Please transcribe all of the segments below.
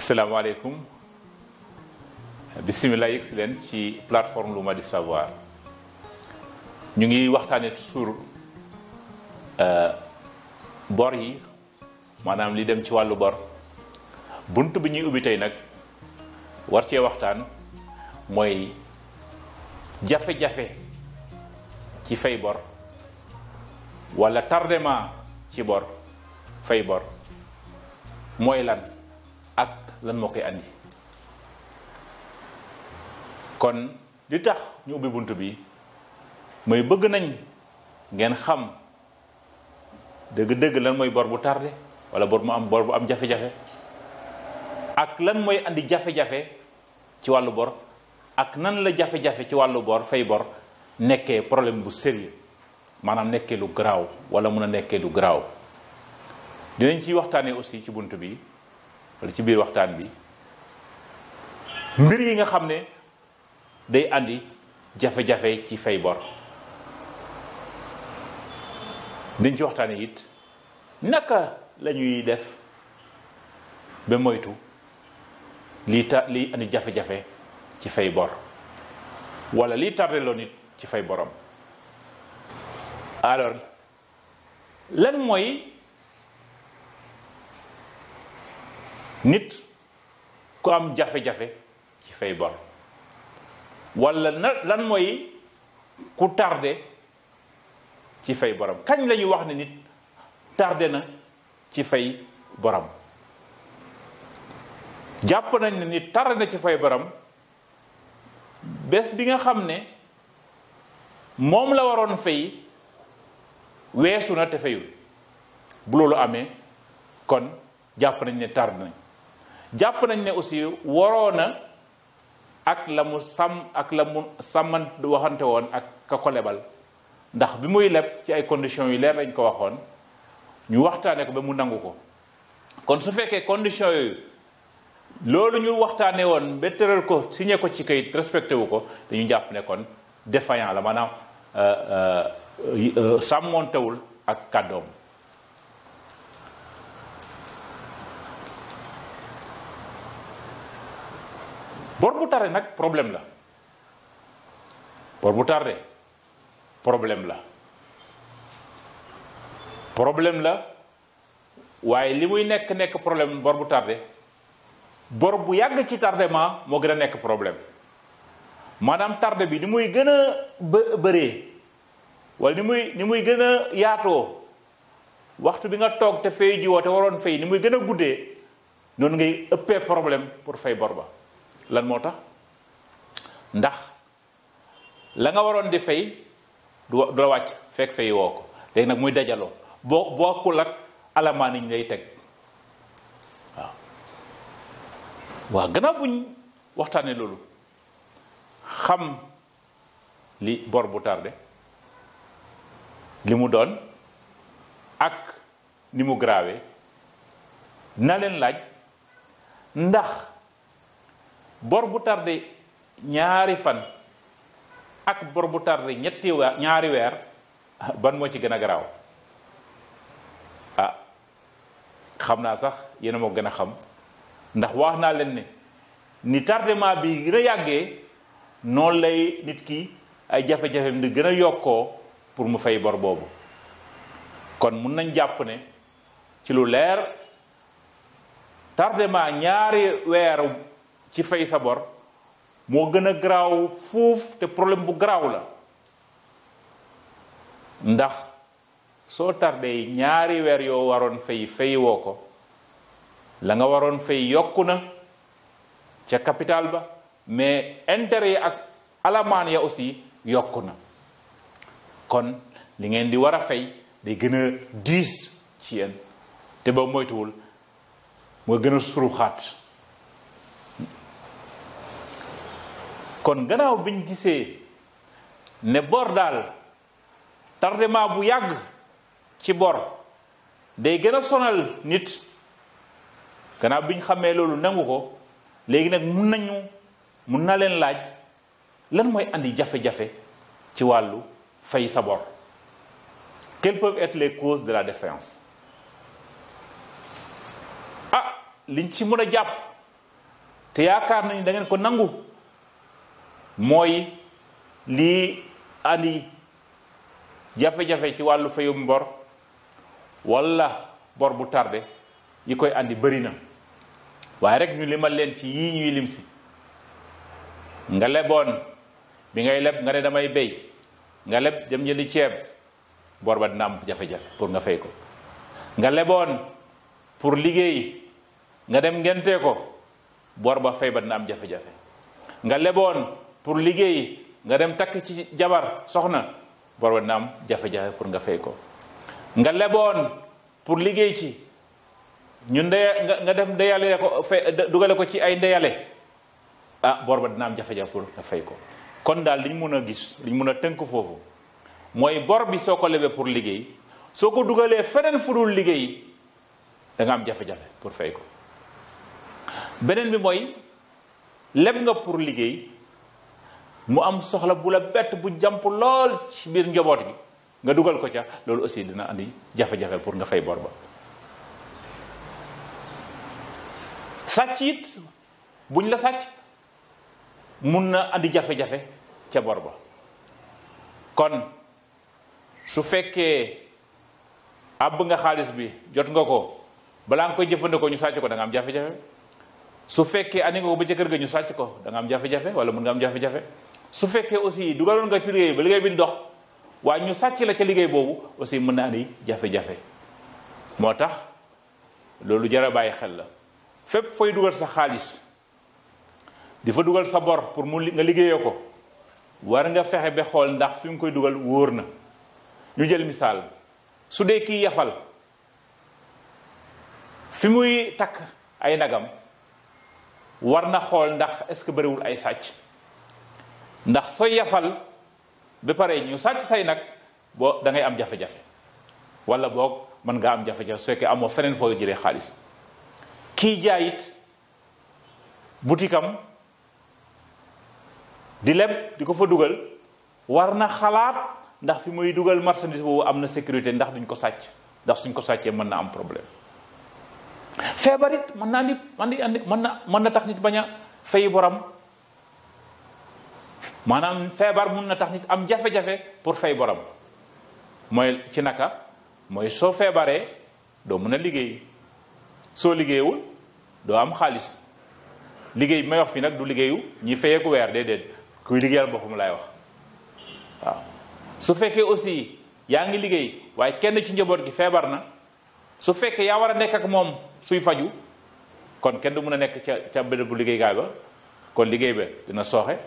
asalaamaaleykum bisimilah yegg si leen ci plateforme Luma di Savoir ñu ngi waxtaanee toujours bor yi maanaam li dem ci wàllu bor bunt bi ñuy ubbi tey nag war cee waxtaan mooy jafe-jafe ci fay bor wala tardement ci bor fay bor mooy lan ak lan moo koy andi kon li tax ñu ubbi bunt bi mooy bëgg nañ ngeen xam dëgg-dëgg lan mooy bor bu tardé wala bor bu am jafe-jafe ak lan mooy andi jafe-jafe ci wàllu bor ak nan la jafe-jafe ci wàllu bor fay bor nekkee problème bu sérieux maanaam nekkee lu garaaw wala mun a nekkee lu garaaw dinañ ciy waxtaanee aussi ci bunt bi wala ci biir waxtaan bi mbir yi nga xam ne day andi jafe-jafe ci fay bor dañ ci waxtaane it naka la ñuy def ba moytu lii andi jafe-jafe ci fay bor wala lii tardeloo nit ci fay borom. Alors lan mooy nit ku am jafe-jafe ci fay bor wala lan mooy ku tardé ci fay borom kañ la ñuy wax ne nit tardé na ci fay borom jàpp nañ ne nit tardé na ci fay borom bés bi nga xam ne moom la waroon fay weesu na te fayul bu loolu amee kon jàpp nañ ne tardé nañ jàpp nañ ne aussi waroon na ak la mu sàmman waxante woon ak ka ko lebal ndax bi muy leb ci ay conditions yu leer lañ ko waxoon ñu waxtaane ko ba mu nangu ko kon su fekkee conditions yooyu loolu ñu waxtaane woon ba tëral ko signé ko ci kayit respecté wu ko dañu jàpp ne kon défaillant la maanaam sàmmoontewul ak kàddoom. bor bu tardé nag problème la bor bu tardé problème la waaye li muy nekk problème bor bu tardé bor bu yàgg ci tardement moo gën a nekk problème maanaam tardé bi ni muy gën a bëree wala ni muy gën a yaatoo waxtu bi nga toog te fay jiwoo te waroon fay ni muy gën a guddee noonu ngay ëppee problème pour fay bor ba. lan moo tax ndax la nga waroon di fay du la wàcc fekk fay woo ko léegi nag muy dajaloo bokkul ak alamaan yi ñu lay teg waaw gannaaw buñ waxtaanee loolu xam li bor bu tardé li mu doon ak ni mu grave dina leen laaj ndax bor bu tardé ñaari fan ak bor bu tardé ñaari weer ban moo ci gën a garaaw xam naa sax yéen a moo gën a xam ndax wax naa leen ne ni tardement bi gën a yàggee noonu lay nit ki ay jafe-jafem di gën a yokkoo pour mu fay bor boobu kon mun nañ jàpp ne ci lu leer tardement ñaari weer ci fay sa bor moo gën a garaaw fuuf te problème bu garaaw la ndax soo tardé ñaari weer yoo waroon fay woo ko la nga waroon fay yokku na ca capital ba mais intérêt yi ak alamaan ya aussi yokku na kon li ngeen di war a fay day gën a diis ci yéen te ba moytuwul moo gën a suruxaat kon gannaaw biñ gisee ne bor daal tardement bu yàgg ci bor day gën a sonal nit gannaaw biñ xamee loolu nangu ko léegi nag mun na leen laaj lan mooy andi jafe-jafe ci wàllu fay sa bor. Quelles peuvent être les causes de la défaillance? liñ ci mën a jàpp te yaakaar nañu da ngeen ko nangu mooy lii andi jafe-jafe ci wàllu fayum bor wala bor bu tardé yi koy andi bëri na waaye rek ñu limal leen ci yii ñuy lim si nga leboon bi ngay leb nga ne damay béy nga leb dem jëndi ceeb bor ba dina am jafe-jafe pour nga fay ko nga leboon pour liggéey nga dem ngentee ko bor ba fay ba dina am jafe-jafe nga leboon pour liggéey nga dem takk ci jabar soxna bor ba dina am jafe-jafe pour nga fay ko nga leboon pour liggéey ci ñu nga dem ndeyale ko dugale ko ci ay ndeyale bor ba dina am jafe-jafe pour nga fay ko kon daal liñ mun a gis liñ mun a tënk foofu mooy bor bi soo ko lebee pour liggéey soo ko dugalee feneen fu dul liggéey da nga am jafe-jafe pour fay ko beneen bi mooy leb nga pour liggéey mu am soxla bu la bett bu jàmp lool ci biir njaboot gi nga dugal ko ca loolu aussi dina andi jafe-jafe pour nga fay bor ba sàcc it buñ la sàcc mun na andi jafe-jafe ca bor ba kon su fekkee àbb nga xaalis bi jot nga ko balaa nga koy jëfandikoo ñu sàcc ko da nga am jafe-jafe su fekkee andi nga ko ba ca kër ga ñu sàcc ko da nga am jafe-jafe wala mun nga am jafe-jafe su fekkee aussi dugaloon nga ci liggéey ba liggéey bi dox waaye ñu sàcc la ca liggéey boobu aussi mën na andi jafe-jafe moo tax loolu jar a bàyyi xel la fépp fooy dugal sa xaalis di fa dugal sa bor pour mu nga liggéeyee ko war nga fexe ba xool ndax fi mu koy dugal wóor na ñu jël misaal su dee kii yafal fi muy takk ay nagam war na xool ndax est-ce que bëriwul ay sàcc ndax sooy yafal ba pare ñu sàcc say nag boo da ngay am jafe-jafe wala boog mën nga am jafe-jafe su fekkee amoo feneen foo jëlee xaalis kii jaayit butikam di leb di ko fa dugal war na xalaat ndax fi muy dugal marchandise boobu am na sécurité ndax duñ ko sàcc ndax suñ ko sàccee mën na am problème feebar it mën naa nit mën na tax nit bañ a fay boram maanaam feebar mun na tax nit am jafe-jafe pour fay boram mooy ci naka mooy soo feebaree doo mën a liggéey soo liggéeyewul doo am xaalis liggéey bi may wax fii nag du liggéeyu ñi fayeeku weer déedéet kuy liggéeyal boppam laay wax waaw su fekkee aussi yaa ngi liggéey waaye kenn ci njaboot gi feebar na su fekkee yaa war a nekk ak moom suy faju kon kenn du mën a nekk ca béréb bu liggéeykaay ba kon liggéey ba dina sooxe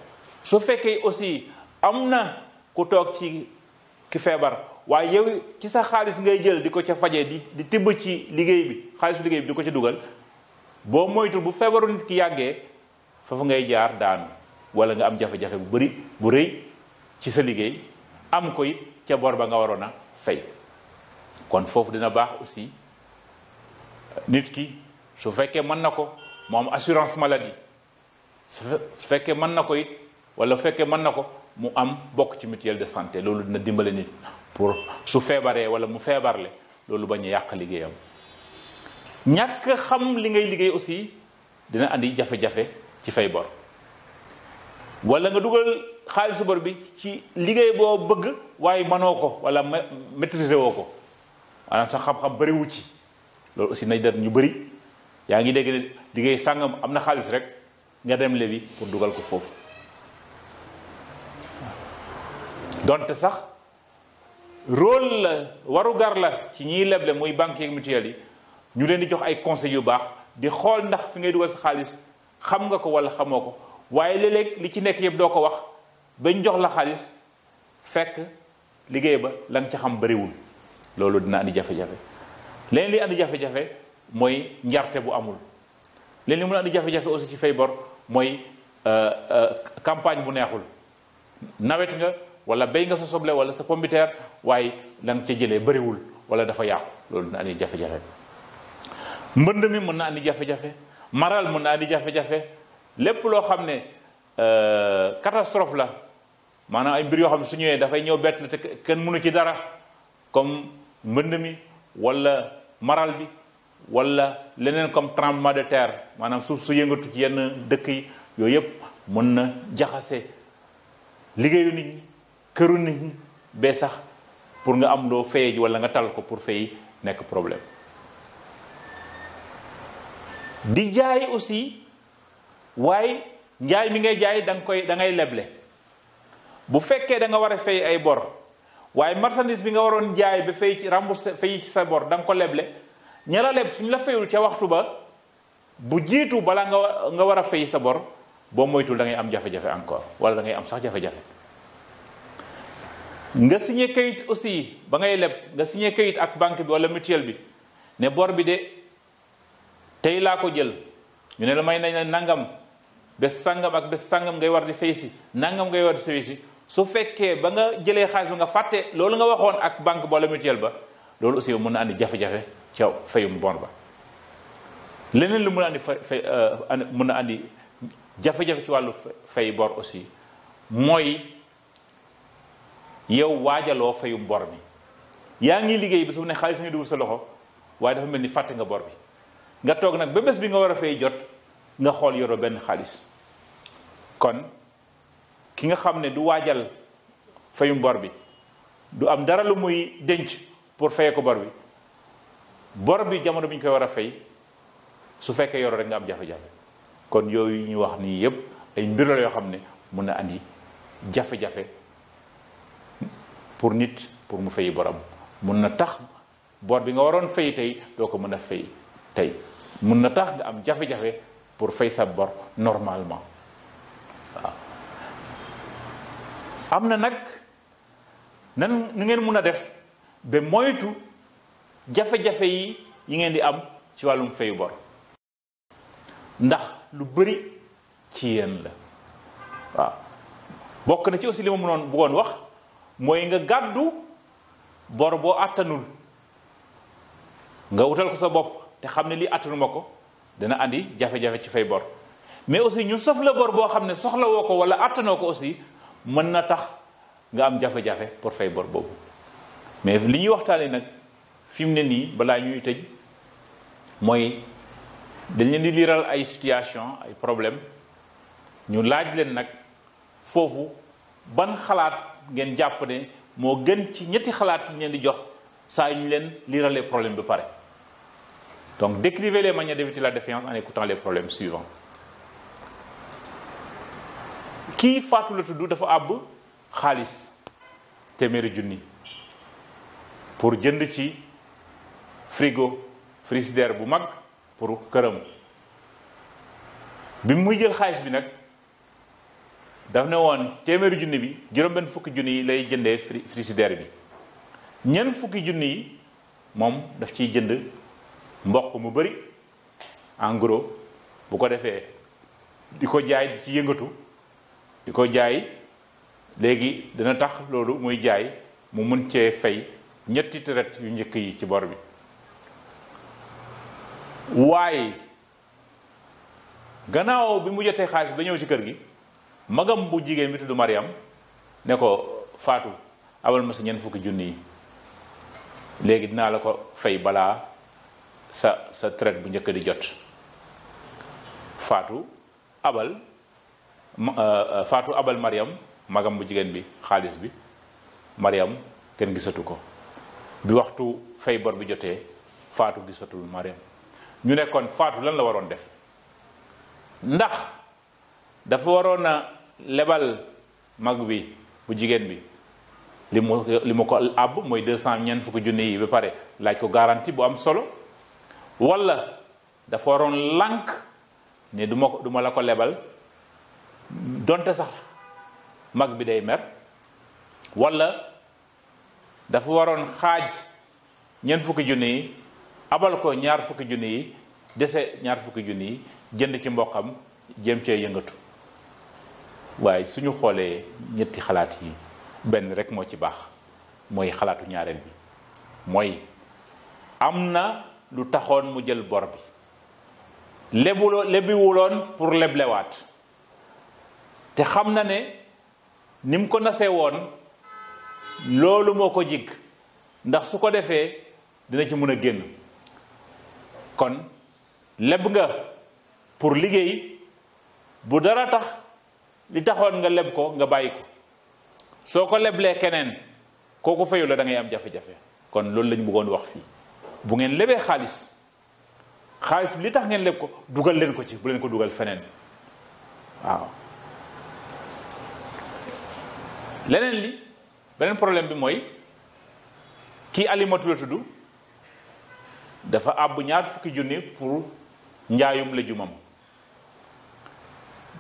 su fekkee aussi am na ku toog ci ki feebar waaye yow ci sa xaalis ngay jël di ko ca fajee di tibb ci liggéey bi xaalisu liggéey bi di ko ca dugal boo moytul bu feebaru nit ki yàggee foofu ngay jaar daanu wala nga am jafe-jafe bu bëri bu rëy ci sa liggéey am ko it ca bor ba nga waroon a fay kon foofu dina baax aussi nit ki su fekkee mën na ko mu am assurance maladie su fekkee mën na ko it wala fekkee mën na ko mu am bokk ci mutuelle de santé loolu dina dimbale nit pour su feebaree wala mu feebarle loolu bañ a yàq liggéeyam ñàkk xam li ngay liggéey aussi dina andi jafe-jafe ci fay bor wala nga dugal xaalisu bor bi ci liggéey boo bëgg waaye mënoo ko wala maîtriser woo ko maanaam sa xam-xam bëriwu ci loolu aussi nañ def ñu bëri yaa ngi dégg ne liggéey sàngam am na xaalis rek nga dem lebi pour dugal ko foofu donte sax rôle la warugar la ci ñiy leble muy banque yeeg mutuelle yi ñu leen di jox ay conseils yu baax di xool ndax fi ngay dugal sa xaalis xam nga ko wala xamoo ko waaye léeg-léeg li ci nekk yëpp doo ko wax bañ jox la xaalis fekk liggéey ba la nga ca xam bëriwul loolu dina andi jafe-jafe leen li andi jafe-jafe mooy njarte bu amul leen li mun a andi jafe-jafe aussi ci fay bor mooy campagne bu neexul nawet nga wala béy nga sa soble wala sa pombiteer waaye la nga ca jëlee bëriwul wala dafa yàqu loolu dina andi jafe-jafe mbënd mi mën na andi jafe-jafe maral mën na andi jafe-jafe lépp loo xam ne catastrophe la maanaam ay mbir yoo xam ne su ñëwee dafay ñëw bett la te kenn mënu ci dara comme mbënd mi wala maral bi wala leneen comme tremblement de terre maanaam suuf su yëngatu ci yenn dëkk yi yooyu yëpp mën na jaxase liggéeyu nit ñi këru nit ñi bee sax pour nga am loo fayee ji wala nga tal ko pour fay nekk problème. di jaay aussi waaye njaay mi ngay jaay da ngay leble bu fekkee da nga war a fay ay bor waaye marchandise bi nga waroon jaay ba fay ci remboursé fay ci sa bor da nga ko leble ña la leb suñ la fayul ca waxtu ba bu jiitu balaa nga war a fay sa bor boo moytul da ngay am jafe-jafe encore wala da ngay am sax jafe-jafe. nga signé kayit aussi ba ngay leb nga signé kayit ak banque bi wala mutuelle bi ne bor bi de tey laa ko jël ñu ne la may nañ la nangam bés sangam ak bés sangam ngay war di fay si nangam ngay war di fay si su fekkee ba nga jëlee xaalis ba nga fàtte loolu nga waxoon ak banque ba wala mutuelle ba loolu aussi mën na andi jafe-jafe ca fayum bor ba. leneen lu mën a andi mën na andi jafe-jafe ci wàllu fay bor aussi mooy yow waajaloo fayum bor bi yaa ngi liggéey bi su ne xaalis nga dugg sa loxo waaye dafa mel ni fàtte nga bor bi nga toog nag ba bés bi nga war a fay jot nga xool yoroo benn xaalis. kon ki nga xam ne du waajal fayum bor bi du am dara lu muy denc pour fayee ko bor bi jamono bi ñu koy war a fay su fekkee yoroo rek nga am jafe-jafe. kon yooyu ñu wax nii yépp ay mbir la yoo xam ne mën na andi jafe-jafe pour nit pour mu fay boram mun na tax bor bi nga waroon fay tey doo ko mën a fay tey mun na tax nga am jafe-jafe pour fay sa bor normalement waaw. am na nag nan nu ngeen mun a def ba moytu jafe-jafe yi ngeen di am ci wàllum fayu bor ndax lu bëri ci yéen la waaw. bokk na ci aussi li ma mënoon bëggoon wax mooy nga gàddu bor boo àttanul nga wutal ko sa bopp te xam ne lii àttanu ma ko dana andi jafe-jafe ci fay bor mais aussi ñu sof la bor boo xam ne soxla woo ko wala àttanoo ko aussi mën na tax nga am jafe-jafe pour fay bor boobu. mais li ñuy waxtaanee nag fi mu ne nii balaa ñuy tëj mooy dañ leen di liiral ay situation ay problème ñu laaj leen nag foofu ban xalaat ngeen jàpp ne moo gën ci ñetti xalaat yi leen di jox saa yu ñu leen liiralee problème ba pare. donc décrivez les manières d'éviter la défiance en écoutant les problèmes suivants. kii Fatou la tudd dafa àbb xaalis téeméeri junni pour jënd ci frigidaire bu mag pour këram bi muy jël xaalis bi nag daf ne woon téeméeri junni bi juróom-benn fukki junni yi lay jëndee frigidaire bi ñeent fukki junni yi moom daf ciy jënd mboq mu bari en gros bu ko defee di ko jaay di ci yëngatu di ko jaay léegi dina tax loolu muy jaay mu mën cee fay ñetti traite yu njëkk yi ci bor bi. waaye gannaaw bi mu jotee xaalis ba ñëw ci kër gi magam bu jigéen bi tudd Mariam ne ko Fatou abal ma sa ñeent fukki junni yi léegi dinaa la ko fay balaa sa traite bu njëkk di jot. Fatou abal Mariam magam bu jigéen bi xaalis bi Mariam kenn gisatu ko bi waxtu fay bor bi jotee Fatou gisatul Mariam. ñu nekkoon Fatou lan la waroon def ndax dafa waroon a lebal mag bi bu jigéen bi li mu ko àbb mooy 200 ñeent fukki junni yi ba pare laaj ko garantie bu am solo wala dafa waroon lànk ne du ma la ko lebal donte sax mag bi day mer wala dafa waroon xaaj ñeent fukki junni yi abal ko ñaar fukki junni yi dese ñaar fukki junni yi jënd ci mboqam jéem cee yëngatu. waaye suñu xoolee ñetti xalaat yi benn rek moo ci baax mooy xalaatu ñaareel bi mooy am na lu taxoon mu jël bor bi lebiwuloon pour leblewaat te xam na ne ni mu ko nasee woon loolu moo ko jig ndax su ko defee dina ci mën a génn kon leb nga pour liggéey bu dara tax li taxoon nga leb ko nga bàyyi ko soo ko leblee keneen kooku fayu la da ngay am jafe-jafe kon loolu lañ bëggoon wax fii bu ngeen lebee xaalis li tax ngeen leb ko dugal leen ko ci bu leen ko dugal feneen waaw leneen li beneen problème bi mooy kii Alimatu la tudd dafa àbb 20 junni pour njaayum lejumam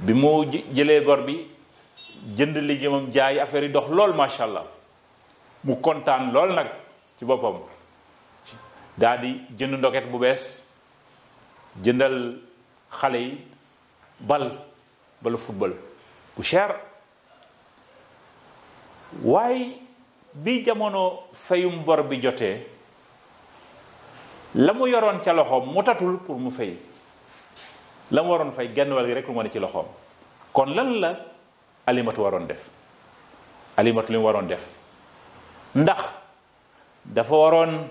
bi mu jëlee bor bi jënd lejumam jaay affaire yi dox lool macha allah mu kontaan lool nag ci boppam daa di jënd ndoket bu bees jëndal xale yi balu football bu cher waaye bi jamono fayum bor bi jotee la mu yoroon ca loxoom mu tatul pour mu fay la mu waroon fay genn wàll gi rek lu ma ne ci loxoom kon lan la Alimatu waroon def Alimatu li mu waroon def ndax dafa waroon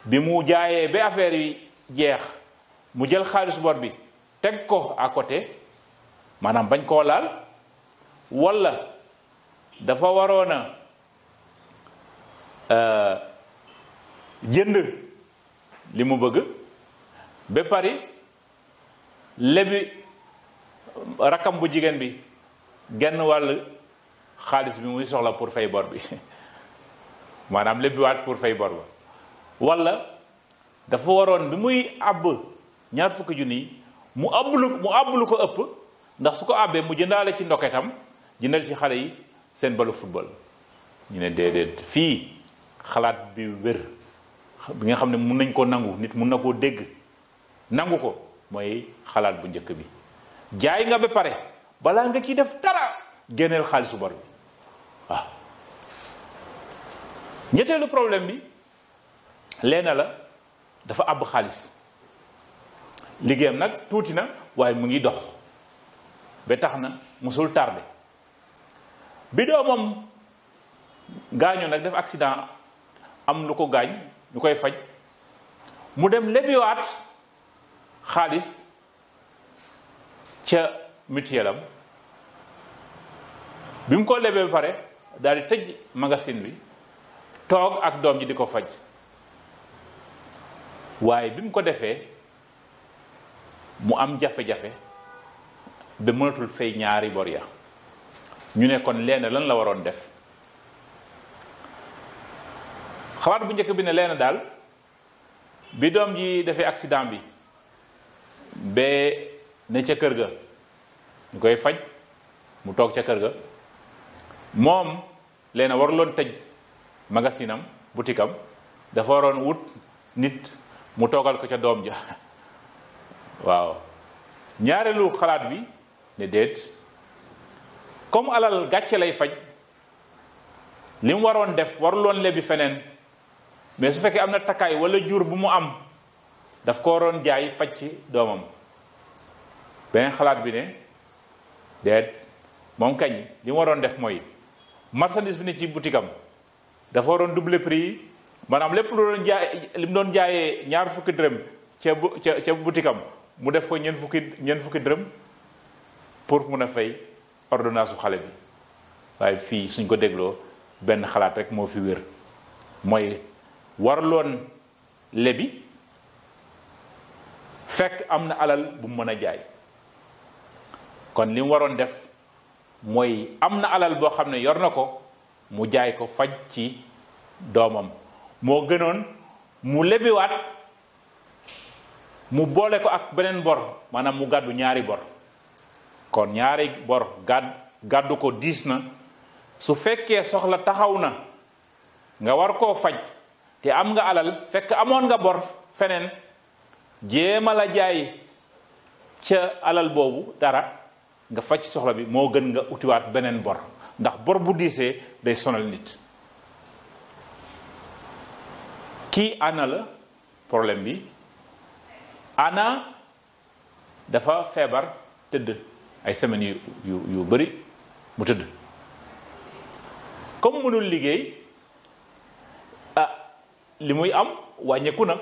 bi mu jaayee ba affaire yi jeex mu jël xaalis bor bi teg ko à côté maanaam bañ koo laal walla dafa waroon a jënd li mu bëgg ba pare lebi rakam bu jigéen bi genn wàll xaalis bi muy soxla pour fay bor bi maanaam lebiwaat pour fay bor ba walla dafa waroon bi muy àbb 20 junni mu àbblu ko ëpp ndax su ko àbbee mu jëndaale ci ndoketam jëndal ci xale yi seen balu football ñu ne déedéet fii xalaat bi wér bi nga xam ne mun nañ koo nangu nit mun na koo dégg nangu ko mooy xalaat bu njëkk bi jaay nga ba pare balaa nga ciy def dara génneel xaalisu bor bi waaw ñetteelu problème bi leena la dafa àbb xaalis liggéeyam nag tuuti na waaye mu ngi dox ba tax na musul tardé bi doomam gaañoo nag def accident am lu ko gaañ ñu koy faj mu dem lebiwaat xaalis ca mutuelle am bi mu ko lebee ba pare daal di tëj magasin bi toog ak doom ji di ko faj waaye bi mu ko defee mu am jafe-jafe ba mënatul fay ñaari bor ya ñu ne kon leena lan la waroon def xalaat bu njëkk bi ne leena daal bi doom ji defee accident bi ba ne ca kër ga ñu koy faj mu toog ca kër ga moom leena waruloon tëj magasinam boutique am dafa waroon wut nit mu toogal ko ca doom ja waaw ñaareelu xalaat bi ne déet comme alal gàcce lay faj li mu waroon def waruloon lebi feneen mais su fekkee am na takkaay wala jur bu mu am daf ko waroon jaay faj ci doomam beneen xalaat bi ne déet moom kañ li mu waroon def mooy marchandise bi ne ci boutique am dafa waroon doubler prix yi maanaam lépp lu doon jaay li mu doon jaayee 20 dërëm ca boutique am mu def ko ñeent fukki dërëm pour mun a fay ordonnance su xale bi waaye fii suñ ko dégloo benn xalaat rek moo fi wér mooy warloon lebi fekk am na alal bu mu mën a jaay kon li mu waroon def mooy am na alal boo xam ne yor na ko mu jaay ko faj ci doomam moo gënoon mu lebiwaat mu boole ko ak beneen bor maanaam mu gàddu ñaari bor kon ñaari bor gàddu ko diis na su fekkee soxla taxaw na nga war koo faj te am nga alal fekk amoon nga bor feneen jéema la jaay ca alal boobu dara nga faj ci soxla bi moo gën nga utiwaat beneen bor ndax bor bu diisee day sonal nit kii ana la problème bi ana dafa feebar tëdd ay semaines yu bari mu tëdd comme mënul liggéey li muy am wàññeeku na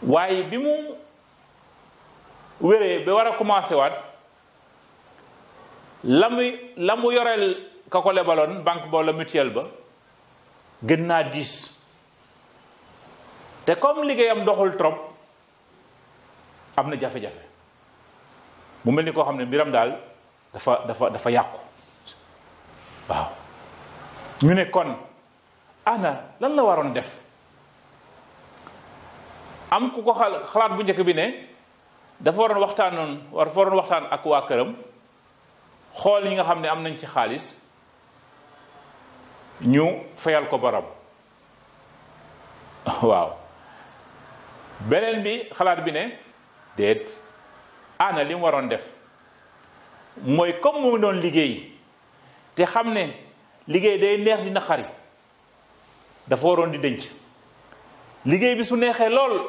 waaye bi mu wéree ba war a commencé waat la mu yoreel ka ko lebaloon banque ba la mutuelle ba gën naa diis te comme liggéeyam doxul trop am na jafe-jafe mu mel ni koo xam ne mbiram daal dafa yàqu waaw ñu ne kon ana lan la waroon def am ku ko xalaat bu njëkk bi ne dafa waroon waxtaan ak waa këram xool yi nga xam ne am nañ ci xaalis ñu fayal ko borom waaw beneen bi xalaat bi ne déet ana li mu waroon def mooy comme mu doon liggéey te xam ne liggéey day neex di naqari dafa waroon di denc liggéey bi su neexee lool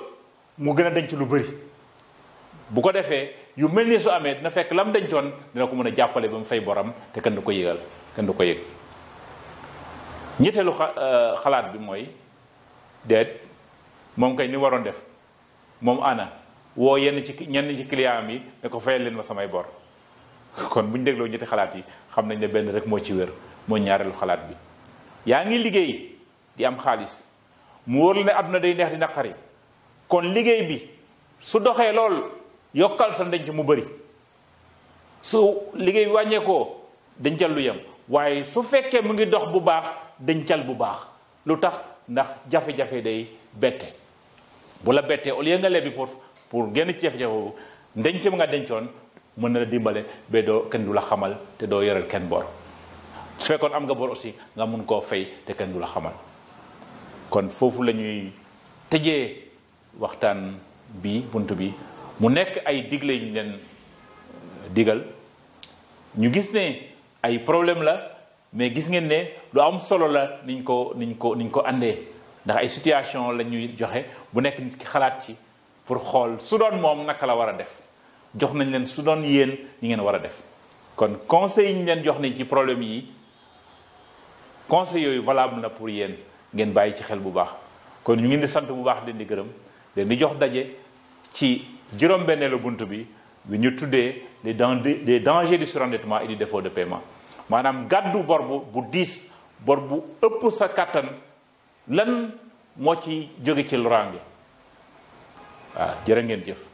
mu gën a denc lu bari bu ko defee yu mel ni su amee dina fekk lam dencoon dina ko mën a jàppale ba mu fay borom te kenn du ko yëgal kenn du ko yëg ñetteelu xalaat bi mooy déet moom kay ni waroon def moom ana woo ñenn ci client yi ne ko fayal leen ma samay bor kon bu ñu dégloo ñetti xalaat yi xam nañ ne benn rek moo ci wér moo ñaareelu xalaat bi yaa ngi liggéey di am xaalis mu wóor la ne àdduna day neex di naqari kon liggéey bi su doxee lool yokkal sa ndenc mu bëri su liggéey bi wàññeekoo dencal lu yem waaye su fekkee mu ngi dox bu baax dencal bu baax lu tax ndax jafe-jafe day bette bu la bettee au lieu nga lebi pour génn ci jafe-jafe boobu ndenc ma nga dencoon mën na la dimbale ba doo kenn du la xamal te doo yoreel kenn bor su fekkoon am nga bor aussi nga mun koo fay te kenn du la xamal kon foofu la ñuy tëjee waxtaan bi bunt bi mu nekk ay digle ñu leen digal ñu gis ne ay problème la mais gis ngeen ne lu am solo la niñ ko àndee ndax ay situation la ñuy joxe bu nekk nit ki xalaat ci pour xool su doon moom naka la war a def jox nañ leen su doon yéen ñi ngeen war a def kon conseil yi ñu leen jox nañ ci problème yi conseil yooyu valable na pour yéen ngeen bàyyi ci xel bu baax kon ñu ngi di sant bu baax leen di gërëm leen di jox daje ci juróom-benneelu bunt bi ñu tuddee des dangers du surendettement et du défaut de paiement maanaam gàddu bor bu diis bor bu ëpp sa kàttan lan moo ci jóge ci loraange waaw jërë ngeen jëf